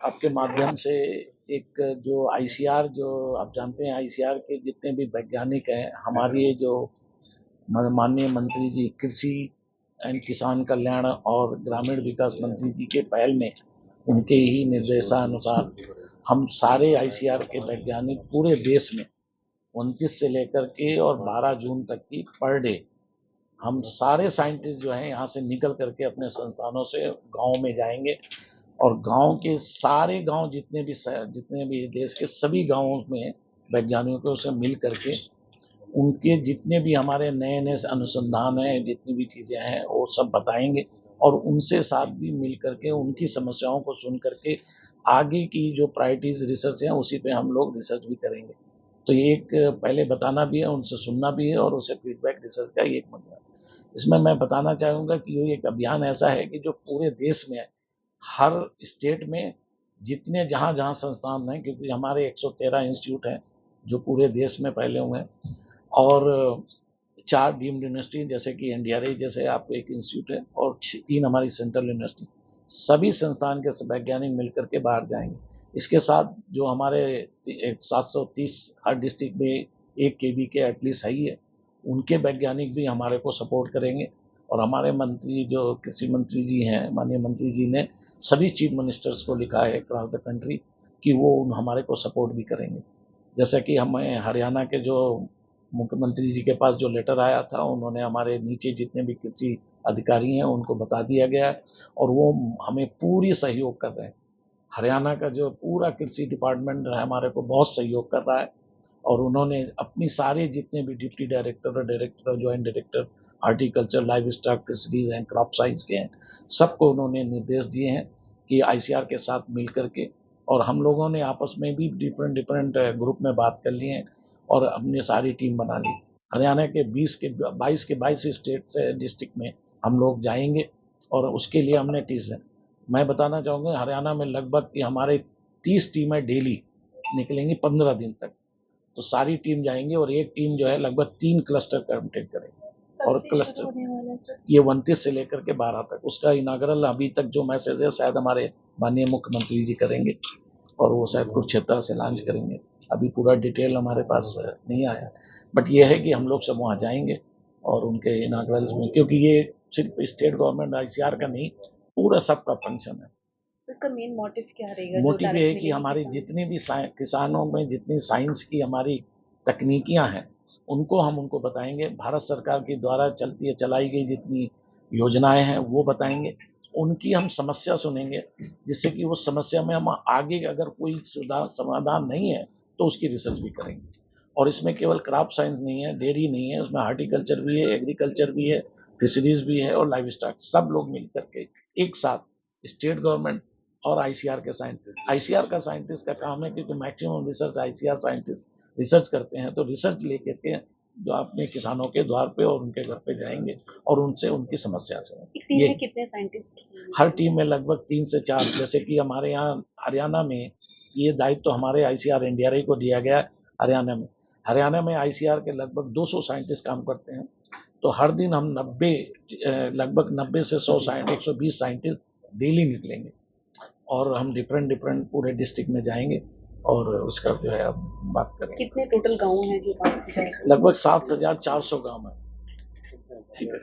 आपके माध्यम से एक जो आईसीआर, जो आप जानते हैं आईसीआर के जितने भी वैज्ञानिक हैं, हमारे जो माननीय मंत्री जी कृषि एंड किसान कल्याण और ग्रामीण विकास मंत्री जी के पहल में, उनके ही निर्देशानुसार हम सारे आईसीआर के वैज्ञानिक पूरे देश में 29 से लेकर के और 12 जून तक की पर डे हम सारे साइंटिस्ट जो हैं यहाँ से निकल करके अपने संस्थानों से गांव में जाएंगे और गांव के सारे गांव जितने भी देश के सभी गांवों में वैज्ञानिकों से मिल करके उनके जितने भी हमारे नए नए अनुसंधान हैं, जितनी भी चीज़ें हैं, वो सब बताएंगे और उनसे साथ भी मिल करके उनकी समस्याओं को सुन करके आगे की जो प्रायोरिटीज रिसर्च है उसी पे हम लोग रिसर्च भी करेंगे। तो ये एक पहले बताना भी है, उनसे सुनना भी है और उसे फीडबैक रिसर्च का एक मतलब है। इसमें मैं बताना चाहूँगा कि ये एक अभियान ऐसा है कि जो पूरे देश में है, हर स्टेट में जितने जहाँ जहाँ संस्थान हैं, क्योंकि हमारे 113 इंस्टीट्यूट हैं जो पूरे देश में फैले हुए हैं और 4 डीम्ड यूनिवर्सिटी जैसे कि एनडीआरआई जैसे आपको एक इंस्टीट्यूट है और 3 हमारी सेंट्रल यूनिवर्सिटी, सभी संस्थान के वैज्ञानिक मिलकर के बाहर जाएंगे। इसके साथ जो हमारे 730 हर डिस्ट्रिक्ट में 1 केवी के एटलीस्ट है ही है, उनके वैज्ञानिक भी हमारे को सपोर्ट करेंगे और हमारे मंत्री जो कृषि मंत्री जी हैं, माननीय मंत्री जी ने सभी चीफ मिनिस्टर्स को लिखा है अक्रॉस द कंट्री कि वो हमारे को सपोर्ट भी करेंगे। जैसा कि हमें हरियाणा के जो मुख्यमंत्री जी के पास जो लेटर आया था, उन्होंने हमारे नीचे जितने भी कृषि अधिकारी हैं उनको बता दिया गया है और वो हमें पूरी सहयोग कर रहे हैं। हरियाणा का जो पूरा कृषि डिपार्टमेंट है हमारे को बहुत सहयोग कर रहा है और उन्होंने अपनी सारे जितने भी डिप्टी डायरेक्टर और डायरेक्टर और joint director horticulture, live stock, fisheries and crop science के हैं, सबको उन्होंने निर्देश दिए हैं कि आईसीआर के साथ मिल करके, और हम लोगों ने आपस में भी डिफरेंट ग्रुप में बात कर ली है और अपनी सारी टीम बना ली। हरियाणा के 22 स्टेट से डिस्ट्रिक्ट में हम लोग जाएंगे और उसके लिए हमने मैं बताना चाहूँगा हरियाणा में लगभग हमारे 30 टीमें डेली निकलेंगी 15 दिन तक, तो सारी टीम जाएंगे और एक टीम जो है लगभग 3 क्लस्टर कंप्लीट करेंगे और क्लस्टर ये 29 से लेकर के 12 तक उसका इनागरल अभी तक जो मैसेज है शायद हमारे माननीय मुख्यमंत्री जी करेंगे और वो शायद कुरुक्षेत्र से लॉन्च करेंगे। अभी पूरा डिटेल हमारे पास नहीं आया, बट ये है कि हम लोग सब वहाँ जाएंगे और उनके इनागरल में, क्योंकि ये सिर्फ स्टेट गवर्नमेंट आईसीआर का नहीं, पूरा सबका फंक्शन है। इसका मेन मोटिव क्या रहेगा? मोटिव ये है कि हमारी जितनी भी किसानों में जितनी साइंस की हमारी तकनीकियां हैं उनको हम उनको बताएंगे, भारत सरकार के द्वारा चलाई गई जितनी योजनाएं हैं वो बताएंगे, उनकी हम समस्या सुनेंगे जिससे कि उस समस्या में हम आगे अगर कोई समाधान नहीं है तो उसकी रिसर्च भी करेंगे। और इसमें केवल क्रॉप साइंस नहीं है, डेयरी नहीं है, उसमें हार्टिकल्चर भी है, एग्रीकल्चर भी है, फिशरीज भी है और लाइव स्टॉक, सब लोग मिल करके एक साथ स्टेट गवर्नमेंट और आईसीआर का साइंटिस्ट का काम है, क्योंकि maximum research ICR scientist research करते हैं, तो रिसर्च लेकर के जो अपने किसानों के द्वार पे और उनके घर पे जाएंगे और उनसे उनकी समस्या सुनेंगे। टीम में कितने साइंटिस्ट? हर टीम में लगभग 3 से 4, जैसे कि हमारे यहाँ हरियाणा में ये दायित्व तो हमारे आईसीआर एनडीआरआई को दिया गया है। हरियाणा में आईसीआर के लगभग 200 साइंटिस्ट काम करते हैं, तो हर दिन हम लगभग 90 से 120 साइंटिस्ट डेली निकलेंगे और हम डिफरेंट पूरे डिस्ट्रिक्ट में जाएंगे और उसका जो है अब बात करेंगे। कितने टोटल गांव हैं जो बात जाए? लगभग 7400 गांव है। ठीक है।